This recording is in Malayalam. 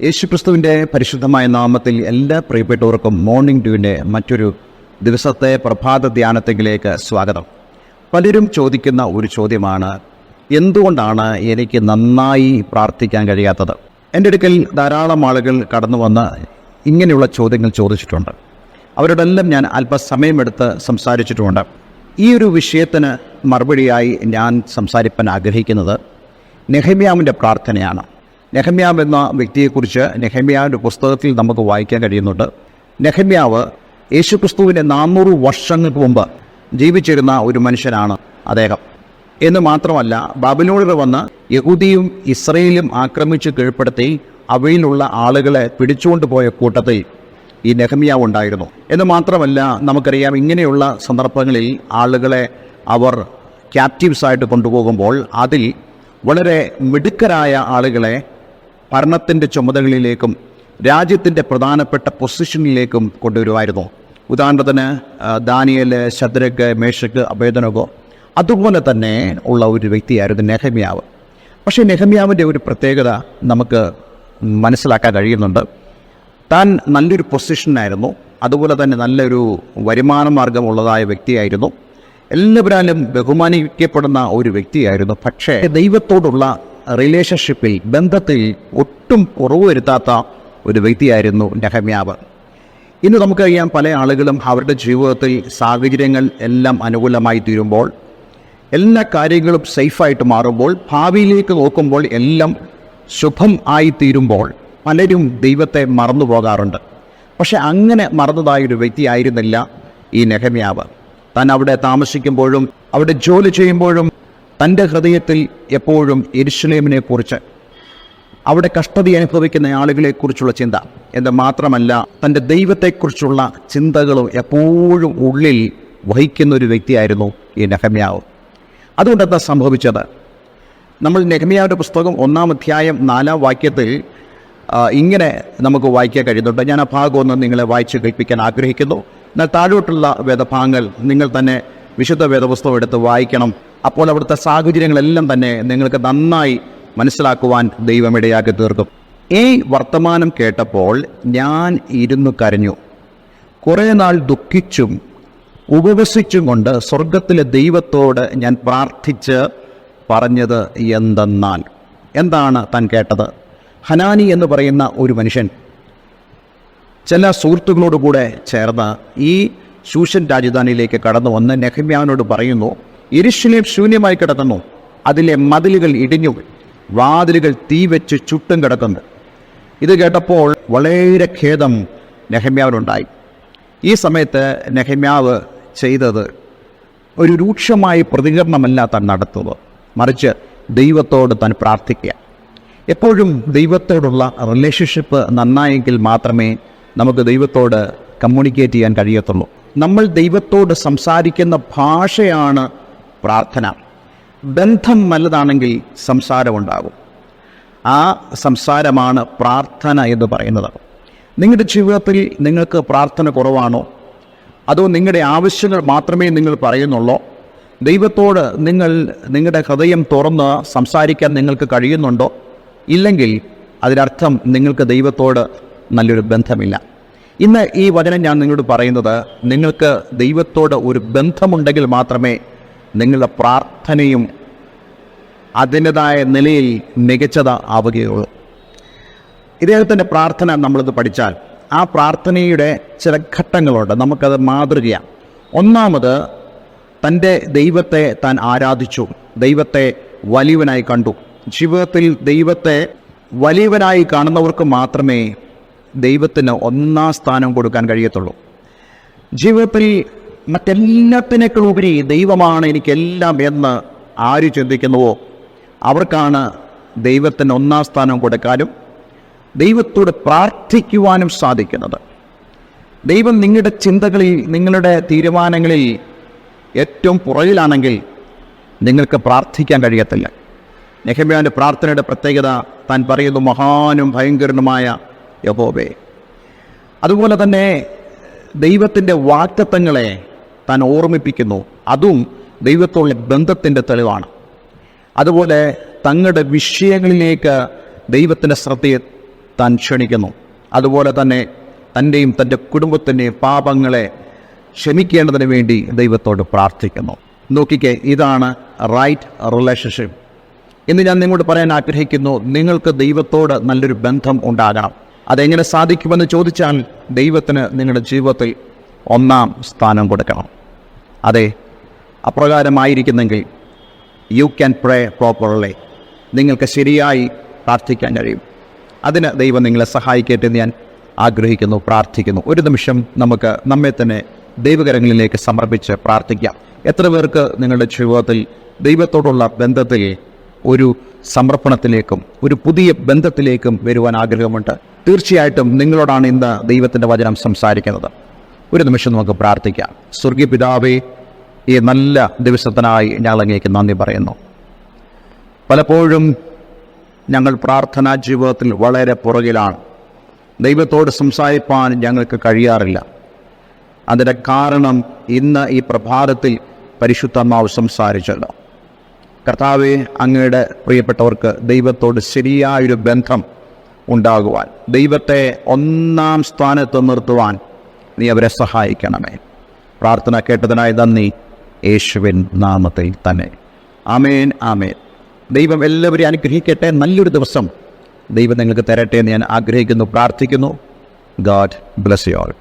യേശുക്രിസ്തുവിൻ്റെ പരിശുദ്ധമായ നാമത്തിൽ എല്ലാ പ്രിയപ്പെട്ടവർക്കും മോർണിംഗ് ഡ്യൂവിൻ്റെ മറ്റൊരു ദിവസത്തെ പ്രഭാത ധ്യാനത്തിലേക്ക് സ്വാഗതം. പലരും ചോദിക്കുന്ന ഒരു ചോദ്യമാണ്, എന്തുകൊണ്ടാണ് എനിക്ക് നന്നായി പ്രാർത്ഥിക്കാൻ കഴിയാത്തത്? എൻ്റെ അടുക്കൽ ധാരാളം ആളുകൾ കടന്നു വന്ന് ഇങ്ങനെയുള്ള ചോദ്യങ്ങൾ ചോദിച്ചിട്ടുണ്ട്. അവരോടെല്ലാം ഞാൻ അല്പസമയമെടുത്ത് സംസാരിച്ചിട്ടുമുണ്ട്. ഈ ഒരു വിഷയത്തിന് മറുപടിയായി ഞാൻ സംസാരിക്കാൻ ആഗ്രഹിക്കുന്നത് നെഹമ്യാവിൻ്റെ പ്രാർത്ഥനയാണ്. നെഹമ്യാവ് എന്ന വ്യക്തിയെക്കുറിച്ച് നെഹമ്യാവിൻ്റെ പുസ്തകത്തിൽ നമുക്ക് വായിക്കാൻ കഴിയുന്നുണ്ട്. നെഹമ്യാവ് യേശുക്രിസ്തുവിൻ്റെ 400 വർഷങ്ങൾക്ക് മുമ്പ് ജീവിച്ചിരുന്ന ഒരു മനുഷ്യനാണ് അദ്ദേഹം. എന്ന് മാത്രമല്ല, ബാബിലോണിൽ വന്ന് യഹൂദിയും ഇസ്രയേലും ആക്രമിച്ച് കീഴ്പ്പെടുത്തി അവയിലുള്ള ആളുകളെ പിടിച്ചുകൊണ്ട് പോയ കൂട്ടത്തിൽ ഈ നെഹമ്യാവ് ഉണ്ടായിരുന്നു. എന്ന് മാത്രമല്ല, നമുക്കറിയാം, ഇങ്ങനെയുള്ള സന്ദർഭങ്ങളിൽ ആളുകളെ അവർ ക്യാപ്റ്റീവ്സായിട്ട് കൊണ്ടുപോകുമ്പോൾ അതിൽ വളരെ മിടുക്കരായ ആളുകളെ ഭരണത്തിൻ്റെ ചുമതലകളിലേക്കും രാജ്യത്തിൻ്റെ പ്രധാനപ്പെട്ട പൊസിഷനിലേക്കും കൊണ്ടുവരുമായിരുന്നു. ഉദാഹരണത്തിന് ദാനിയേൽ, ശദ്രക്ക്, മേശക്ക്, അബേദ്നെഗോ, അതുപോലെ തന്നെ ഉള്ള ഒരു വ്യക്തിയായിരുന്നു നെഹമ്യാവ്. പക്ഷേ നെഹമ്യാവിൻ്റെ ഒരു പ്രത്യേകത നമുക്ക് മനസ്സിലാക്കാൻ കഴിയുന്നുണ്ട്. താൻ നല്ലൊരു പൊസിഷനായിരുന്നു, അതുപോലെ തന്നെ നല്ലൊരു വരുമാന മാർഗമുള്ളതായ വ്യക്തിയായിരുന്നു, എല്ലാവരാലും ബഹുമാനിക്കപ്പെടുന്ന ഒരു വ്യക്തിയായിരുന്നു. പക്ഷേ ദൈവത്തോടുള്ള റിലേഷൻഷിപ്പിൽ, ബന്ധത്തിൽ ഒട്ടും കുറവ് വരുത്താത്ത ഒരു വ്യക്തിയായിരുന്നു നെഹമ്യാവ്. ഇന്ന് നമുക്കറിയാം, പല ആളുകളും അവരുടെ ജീവിതത്തിൽ സാഹചര്യങ്ങൾ എല്ലാം അനുകൂലമായി തീരുമ്പോൾ, എല്ലാ കാര്യങ്ങളും സേഫായിട്ട് മാറുമ്പോൾ, ഭാവിയിലേക്ക് നോക്കുമ്പോൾ എല്ലാം ശുഭം ആയിത്തീരുമ്പോൾ പലരും ദൈവത്തെ മറന്നു പോകാറുണ്ട്. പക്ഷെ അങ്ങനെ മറന്നതായൊരു വ്യക്തിയായിരുന്നില്ല ഈ നെഹമ്യാവ്. താൻ അവിടെ താമസിക്കുമ്പോഴും അവിടെ ജോലി ചെയ്യുമ്പോഴും തൻ്റെ ഹൃദയത്തിൽ എപ്പോഴും യെരൂശലേമിനെക്കുറിച്ച്, അവിടെ കഷ്ടത അനുഭവിക്കുന്ന ആളുകളെക്കുറിച്ചുള്ള ചിന്ത എന്ന് മാത്രമല്ല, തൻ്റെ ദൈവത്തെക്കുറിച്ചുള്ള ചിന്തകളും എപ്പോഴും ഉള്ളിൽ വഹിക്കുന്ന ഒരു വ്യക്തിയായിരുന്നു ഈ നെഹമ്യാവ്. അതുകൊണ്ടെന്താ സംഭവിച്ചത്? നമ്മൾ നെഹമ്യാവിൻ്റെ പുസ്തകം 1-ാം അധ്യായം 4-ാം വാക്യത്തിൽ ഇങ്ങനെ നമുക്ക് വായിക്കാൻ കഴിയുന്നുണ്ട്. ഞാൻ ആ ഭാഗം ഒന്ന് നിങ്ങളെ വായിച്ച് കേൾപ്പിക്കാൻ ആഗ്രഹിക്കുന്നു. എന്നാൽ താഴോട്ടുള്ള വേദഭാഗങ്ങൾ നിങ്ങൾ തന്നെ വിശുദ്ധ വേദപുസ്തകം എടുത്ത് വായിക്കണം. അപ്പോൾ അവിടുത്തെ സാഹചര്യങ്ങളെല്ലാം തന്നെ നിങ്ങൾക്ക് നന്നായി മനസ്സിലാക്കുവാൻ ദൈവം ഇടയാക്കി തീർക്കും. ഈ വർത്തമാനം കേട്ടപ്പോൾ ഞാൻ ഇരുന്നു കരഞ്ഞു, കുറേ നാൾ ദുഃഖിച്ചും ഉപവസിച്ചും കൊണ്ട് സ്വർഗത്തിലെ ദൈവത്തോട് ഞാൻ പ്രാർത്ഥിച്ച് പറഞ്ഞത് എന്തെന്നാൽ. എന്താണ് താൻ കേട്ടത്? ഹനാനി എന്ന് പറയുന്ന ഒരു മനുഷ്യൻ ചില സുഹൃത്തുക്കളോടുകൂടെ ചേർന്ന് ഈ ശൂഷൻ രാജധാനിയിലേക്ക് കടന്നു വന്ന് നെഹമ്യാവിനോട് പറയുന്നു, യെരൂശലേം ശൂന്യമായി കിടക്കുന്നു, അതിലെ മതിലുകൾ ഇടിഞ്ഞു, വാതിലുകൾ തീ വെച്ച് ചുട്ടും കിടക്കുന്നു. ഇത് കേട്ടപ്പോൾ വളരെ ഖേദം നെഹമ്യാവിനുണ്ടായി. ഈ സമയത്ത് നെഹമ്യാവ് ചെയ്തത് ഒരു രൂക്ഷമായ പ്രതികരണമല്ല താൻ നടത്തുന്നത്, മറിച്ച് ദൈവത്തോട് താൻ പ്രാർത്ഥിക്കുക. എപ്പോഴും ദൈവത്തോടുള്ള റിലേഷൻഷിപ്പ് നന്നായെങ്കിൽ മാത്രമേ നമുക്ക് ദൈവത്തോട് കമ്മ്യൂണിക്കേറ്റ് ചെയ്യാൻ കഴിയത്തുള്ളൂ. നമ്മൾ ദൈവത്തോട് സംസാരിക്കുന്ന ഭാഷയാണ് പ്രാർത്ഥന. ബന്ധം നല്ലതാണെങ്കിൽ സംസാരമുണ്ടാകും. ആ സംസാരമാണ് പ്രാർത്ഥന എന്ന് പറയുന്നത്. നിങ്ങളുടെ ജീവിതത്തിൽ നിങ്ങൾക്ക് പ്രാർത്ഥന കുറവാണോ? അതോ നിങ്ങളുടെ ആവശ്യങ്ങൾ മാത്രമേ നിങ്ങൾ പറയുന്നുള്ളോ? ദൈവത്തോട് നിങ്ങളുടെ ഹൃദയം തുറന്ന് സംസാരിക്കാൻ നിങ്ങൾക്ക് കഴിയുന്നുണ്ടോ? ഇല്ലെങ്കിൽ അതിനർത്ഥം നിങ്ങൾക്ക് ദൈവത്തോട് നല്ലൊരു ബന്ധമില്ല. ഇന്ന് ഈ വചനം ഞാൻ നിങ്ങളോട് പറയുന്നത്, നിങ്ങൾക്ക് ദൈവത്തോട് ഒരു ബന്ധമുണ്ടെങ്കിൽ മാത്രമേ നിങ്ങളുടെ പ്രാർത്ഥനയും അതിൻ്റെതായ നിലയിൽ മികച്ചതാവുകയുള്ളൂ. ഇദ്ദേഹത്തിൻ്റെ പ്രാർത്ഥന നമ്മളിത് പഠിച്ചാൽ, ആ പ്രാർത്ഥനയുടെ ചില ഘട്ടങ്ങളുണ്ട്, നമുക്കത് മാതൃകയാണ്. ഒന്നാമത്, തൻ്റെ ദൈവത്തെ താൻ ആരാധിച്ചു, ദൈവത്തെ വലിയവനായി കണ്ടു. ജീവിതത്തിൽ ദൈവത്തെ വലിയവനായി കാണുന്നവർക്ക് മാത്രമേ ദൈവത്തിന് 1-ാം സ്ഥാനം കൊടുക്കാൻ കഴിയത്തുള്ളൂ. ജീവിതത്തിൽ മറ്റെല്ലാത്തിനേക്കാളുപരി ദൈവമാണ് എനിക്കെല്ലാം എന്ന് ആര് ചിന്തിക്കുന്നുവോ അവർക്കാണ് ദൈവത്തിന് 1-ാം സ്ഥാനം കൊടുക്കാനും ദൈവത്തോട് പ്രാർത്ഥിക്കുവാനും സാധിക്കുന്നത്. ദൈവം നിങ്ങളുടെ ചിന്തകളിൽ, നിങ്ങളുടെ തീരുമാനങ്ങളിൽ ഏറ്റവും പുറകിലാണെങ്കിൽ നിങ്ങൾക്ക് പ്രാർത്ഥിക്കാൻ കഴിയത്തില്ല. നെഹമ്യാവിൻ്റെ പ്രാർത്ഥനയുടെ പ്രത്യേകത താൻ പറയുന്നു, മഹാനും ഭയങ്കരനുമായ യഹോവേ. അതുപോലെ തന്നെ ദൈവത്തിൻ്റെ വാഗ്ദത്തങ്ങളെ താൻ ഓർമ്മിപ്പിക്കുന്നു. അതും ദൈവത്തോടുള്ള ബന്ധത്തിൻ്റെ തെളിവാണ്. അതുപോലെ തങ്ങളുടെ വിഷയങ്ങളിലേക്ക് ദൈവത്തിൻ്റെ ശ്രദ്ധയെ താൻ ക്ഷണിക്കുന്നു. അതുപോലെ തന്നെ തൻ്റെയും തൻ്റെ കുടുംബത്തിൻ്റെയും പാപങ്ങളെ ക്ഷമിക്കേണ്ടതിന് വേണ്ടി ദൈവത്തോട് പ്രാർത്ഥിക്കുന്നു. നോക്കിക്കേ, ഇതാണ് റൈറ്റ് റിലേഷൻഷിപ്പ്. ഇന്ന് ഞാൻ നിങ്ങളോട് പറയാൻ ആഗ്രഹിക്കുന്നു, നിങ്ങൾക്ക് ദൈവത്തോട് നല്ലൊരു ബന്ധം ഉണ്ടാകണം. അതെങ്ങനെ സാധിക്കുമെന്ന് ചോദിച്ചാൽ, ദൈവത്തിന് നിങ്ങളുടെ ജീവിതത്തിൽ ഒന്നാം സ്ഥാനം കൊടുക്കണം. അതെ, അപ്രകാരമായിരിക്കുന്നെങ്കിൽ യു ക്യാൻ പ്രേ പ്രോപ്പർലി. നിങ്ങൾക്ക് ശരിയായി പ്രാർത്ഥിക്കാൻ കഴിയും. അതിന് ദൈവം നിങ്ങളെ സഹായിക്കട്ടെ എന്ന് ഞാൻ ആഗ്രഹിക്കുന്നു, പ്രാർത്ഥിക്കുന്നു. ഒരു നിമിഷം നമുക്ക് നമ്മെ തന്നെ ദൈവകരങ്ങളിലേക്ക് സമർപ്പിച്ച് പ്രാർത്ഥിക്കാം. എത്ര പേർക്ക് നിങ്ങളുടെ ജീവിതത്തിൽ ദൈവത്തോടുള്ള ബന്ധത്തിൽ ഒരു സമർപ്പണത്തിലേക്കും ഒരു പുതിയ ബന്ധത്തിലേക്കും വരുവാൻ ആഗ്രഹമുണ്ട്? തീർച്ചയായിട്ടും നിങ്ങളോടാണ് ഇന്ന് ദൈവത്തിൻ്റെ വചനം സംസാരിക്കുന്നത്. ഒരു നിമിഷം നമുക്ക് പ്രാർത്ഥിക്കാം. സ്വർഗീയ പിതാവേ, ഈ നല്ല ദിവസത്തിനായി ഞങ്ങൾ അങ്ങേക്ക് നന്ദി പറയുന്നു. പലപ്പോഴും ഞങ്ങൾ പ്രാർത്ഥനാ ജീവിതത്തിൽ വളരെ പുറകിലാണ്. ദൈവത്തോട് സംസാരിപ്പാൻ ഞങ്ങൾക്ക് കഴിയാറില്ല. അതിൻ്റെ കാരണം ഇന്ന് ഈ പ്രഭാതത്തിൽ പരിശുദ്ധാത്മാവ് സംസാരിച്ചല്ലോ. കർത്താവെ, അങ്ങയുടെ പ്രിയപ്പെട്ടവർക്ക് ദൈവത്തോട് ശരിയായൊരു ബന്ധം ഉണ്ടാകുവാൻ, ദൈവത്തെ ഒന്നാം സ്ഥാനത്ത് നിർത്തുവാൻ നീ അവരെ സഹായിക്കണമേ. പ്രാർത്ഥന കേട്ടതിനായി നന്ദി, യേശുവിൻ നാമത്തിൽ തന്നെ. ആമേൻ, ആമേൻ. ദൈവം എല്ലാവരെയും അനുഗ്രഹിക്കട്ടെ. നല്ലൊരു ദിവസം ദൈവം നിങ്ങൾക്ക് തരട്ടെ എന്ന് ഞാൻ ആഗ്രഹിക്കുന്നു, പ്രാർത്ഥിക്കുന്നു. God bless you all.